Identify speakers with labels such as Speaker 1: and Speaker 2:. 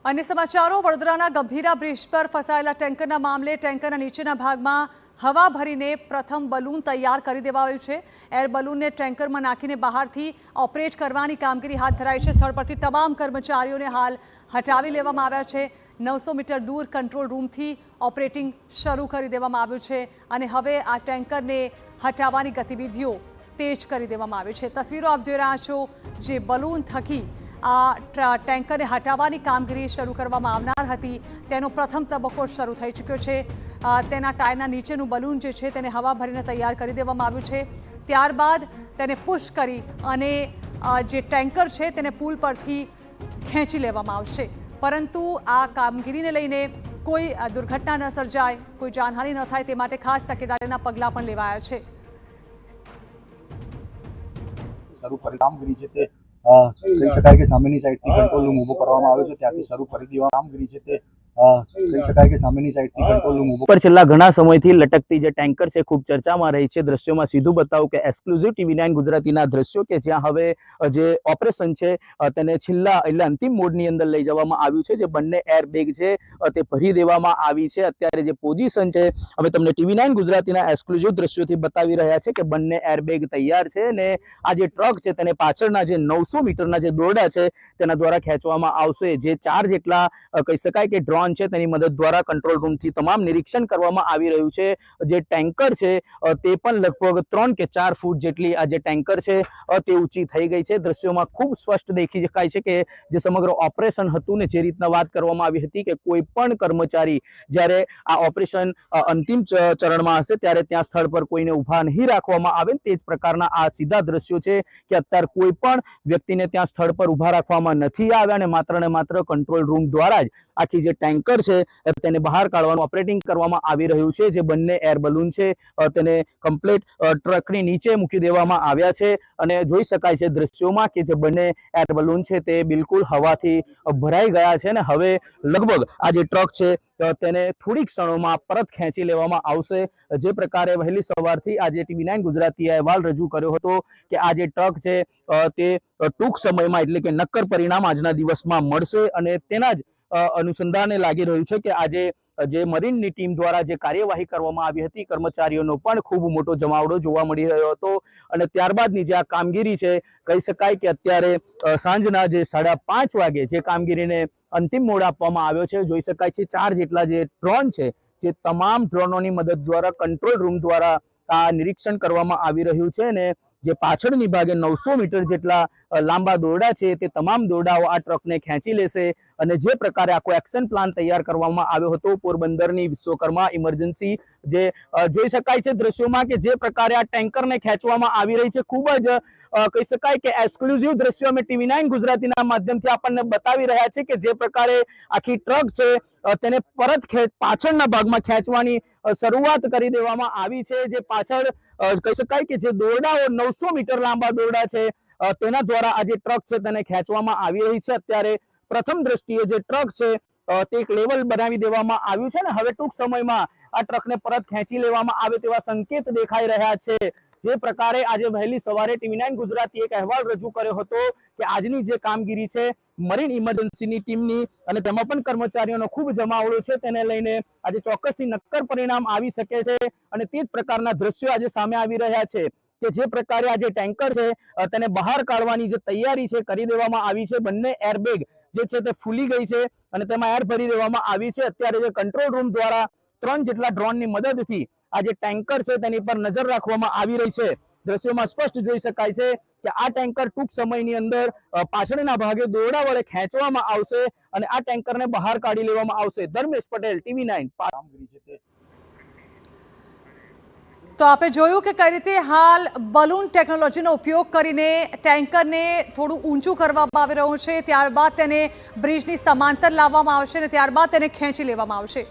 Speaker 1: अन्य समाचारों वडोदराना गंभीरा ब्रिज पर फसायेला टेंकरना मामले टेंकरना नीचेना भागमां हवा भरीने प्रथम बलून तैयार કરી દેવાયું છે। એર બલૂનને ટેન્કરમાં નાખીને બહારથી ઓપરેટ કરવાની કામગીરી હાથ ધરાઈ છે। સ્થળ પરથી તમામ કર્મચારીઓને હાલ હટાવી લેવામાં આવ્યા છે। 900 મીટર દૂર કંટ્રોલ રૂમથી ઓપરેટિંગ શરૂ કરી દેવામાં આવ્યું છે અને હવે આ ટેન્કરને હટાવવાની ગતિવિધિઓ તેજ કરી દેવામાં આવી છે। તસવીરો આપ જોઈ રહ્યા છો જે બલૂન થકી આ ટેન્કરને હટાવવાની કામગીરી શરૂ કરવામાં આવનાર હતી તેનો પ્રથમ તબક્કો શરૂ થઈ ચૂક્યો છે। તેના ટાયરના નીચેનું બલૂન જે છે તેને હવા ભરીને તૈયાર કરી દેવામાં આવ્યું છે। ત્યારબાદ તેને પુશ કરી અને જે ટેન્કર છે તેને પુલ પરથી ખેંચી લેવામાં આવશે, પરંતુ આ કામગીરીને લઈને કોઈ દુર્ઘટના ન સર્જાય, કોઈ જાનહાનિ ન થાય તે માટે ખાસ તકેદારીના પગલાં પણ લેવાયા છે।
Speaker 2: શરૂ કરી કામગીરી છે તે કહી શકાય કે સામેની સાઈડથી કંટ્રોલ રૂમ ઊભો કરવામાં આવ્યો છે, ત્યાંથી શરૂ કરી દેવા કામગીરી છે તે કહી શકાય કે સામેની સાઈડથી કંટ્રોલ રૂમ ઊભો
Speaker 3: પર છેલ્લા ઘણા સમયથી લટકતી જે ટેન્કર છે ખૂબ ચર્ચામાં રહી છે। દ્રશ્યોમાં સીધું બતાવું કે એક્સક્લુઝિવ TV9 ગુજરાતીના દ્રશ્યો કે જ્યાં હવે જે ઓપરેશન છે તેને છેલ્લા એટલે અંતિમ મોડની અંદર લઈ જવામાં આવ્યું છે। જે બંને એરબેગ છે તે ભરી દેવામાં આવી છે। અત્યારે જે પોઝિશન છે અમે તમને TV9 ગુજરાતીના એક્સક્લુઝિવ દ્રશ્યોથી બતાવી રહ્યા છે કે બંને એરબેગ તૈયાર છે અને આ જે ટ્રક છે તેને પાછળના જે 900 મીટરના જે દોરડા છે તેના દ્વારા ખેંચવામાં આવશે। જે 4 જેટલા કહી શકાય કે ડ્રોન છે તેની મદદ દ્વારા કંટ્રોલ રૂમથી તમામ નિરીક્ષણ કરવામાં આવી રહ્યું છે। જે ટેન્કર છે તે પણ લગભગ 3 કે 4 ફૂટ જેટલી આ જે ટેન્કર છે તે ઊંચી થઈ ગઈ છે। દ્રશ્યોમાં ખૂબ સ્પષ્ટ દેખી શકાય છે કે જે સમગ્ર ઓપરેશન હતું ને જે રીતના વાત કરવામાં આવી હતી કે કોઈ પણ કર્મચારી જ્યારે આ ઓપરેશન અંતિમ ચરણમાં હશે ત્યારે ત્યાં સ્થળ પર કોઈને ઊભા નહીં રાખવામાં આવે, તે જ પ્રકારના આ સીધા દ્રશ્યો છે કે અત્યારે કોઈ પણ વ્યક્તિને ત્યાં સ્થળ પર ઊભા રાખવામાં નથી આવ્યા અને માત્ર ને માત્ર કંટ્રોલ રૂમ દ્વારા જ આખી જે ટેન્કર છે તેને બહાર કાઢવાનું ઓપરેટિંગ કરવામાં આવી રહ્યું છે। જે બંને એર બલૂન છે તેને કમ્પ્લીટ ટ્રકની નીચે મૂકી દેવામાં આવ્યા છે અને જોઈ શકાય છે દ્રશ્યોમાં કે જે બંને એર બલૂન છે તે બિલકુલ હવાથી ભરાઈ ગયા છે અને હવે લગભગ આ જે ટ્રક છે તેને થોડીક ક્ષણોમાં પરત ખેંચી લેવામાં આવશે। જે પ્રકારે વહેલી સવારથી આજે TV9 ગુજરાતીએ અહેવાલ રજૂ કર્યો હતો કે આ જે ટ્રક છે તે ટૂંક સમયમાં એટલે કે નક્કર પરિણામ આજના દિવસમાં મળશે અને તેના જ અનુસંધાને લાગી રહ્યું છે કે આજે જે મરીનની ટીમ દ્વારા જે કાર્યવાહી કરવામાં આવી હતી કર્મચારીઓનો પણ ખૂબ મોટો જમાવડો જોવા મળી રહ્યો હતો અને ત્યારબાદની જે આ કામગીરી છે કહી શકાય કે અત્યારે સાંજના જે 5:30 વાગે જે કામગીરીને અંતિમ મોડ આપવામાં આવ્યો છે। જોઈ શકાય છે 4 જેટલા જે ડ્રોન છે જે તમામ ડ્રોનોની મદદ દ્વારા કંટ્રોલ રૂમ દ્વારા આ નિરીક્ષણ કરવામાં આવી રહ્યું છે અને જે પાછળની ભાગે 900 મીટર જેટલા લાંબા દોરડા છે તે તમામ દોરડાઓ આ ટ્રકને ખેંચી લેશે અને જે પ્રકારે આખો એક્શન પ્લાન તૈયાર કરવામાં આવ્યો હતો પોરબંદરની વિશ્વકર્મા ઇમરજન્સી જે જોઈ શકાય છે દ્રશ્યોમાં કે જે પ્રકારે આ ટેન્કરને ખેંચવામાં આવી રહી છે, ખૂબ જ કહી શકાય કે એક્સક્લુઝિવ દ્રશ્યો અમે TV9 ગુજરાતીના માધ્યમથી આપણને બતાવી રહ્યા છે કે જે પ્રકારે આખી ટ્રક છે તેને પરત પાછળના ભાગમાં ખેંચવાની શરૂઆત કરી દેવામાં આવી છે। જે પાછળ કહી શકાય કે જે દોરડાઓ 900 મીટર લાંબા દોરડા છે તેના દ્વારા આ જે ટ્રક છે તેને ખેંચવામાં આવી રહી છે। અત્યારે પ્રથમ દ્રષ્ટિએ જે ટ્રક છે તે એક લેવલ બનાવી દેવામાં આવ્યું છે ને હવે ટૂંક સમયમાં આ ટ્રકને પરત ખેંચી લેવામાં આવે તેવા સંકેત દેખાઈ રહ્યા છે। જે પ્રકારે આજે વહેલી સવારે TV9 ગુજરાતી એક અહેવાલ રજૂ કર્યો હતો કે આજની જે કામગીરી છે મરીન ઇમરજન્સીની ટીમની અને તેમાં પણ કર્મચારીઓનો ખૂબ જમાવડો છે તેને લઈને આજે ચોક્કસથી નક્કર પરિણામ આવી શકે છે અને તે જ પ્રકારના દ્રશ્યો આજે સામે આવી રહ્યા છે કે જે પ્રકારે આ જે ટેન્કર છે તેને બહાર કાઢવાની જે તૈયારી છે કરી દેવામાં આવી છે। બંને એરબેગ જે છે તે ફૂલી ગઈ છે અને તેમાં એર ભરી દેવામાં આવી છે। અત્યારે જે કંટ્રોલ રૂમ દ્વારા 3 જેટલા ડ્રોનની મદદથી આ જે ટેન્કર છે તેની પર નજર રાખવામાં આવી રહી છે। દ્રશ્યોમાં સ્પષ્ટ જોઈ શકાય છે કે આ ટેન્કર ટૂંક સમયની અંદર પાછળના ભાગે દોરડા વડે ખેંચવામાં આવશે અને આ ટેન્કરને બહાર કાઢી લેવામાં આવશે। ધર્મેશ પટેલ TV9
Speaker 2: કામગીરી છે તે
Speaker 1: તો આપે જોયું કે કઈ રીતે હાલ બલૂન ટેકનોલોજીનો ઉપયોગ કરીને ટેન્કરને થોડું ઊંચું કરવામાં આવી રહ્યું છે, ત્યારબાદ તેને બ્રિજની સમાંતર લાવવામાં આવશે અને ત્યારબાદ તેને ખેંચી લેવામાં આવશે।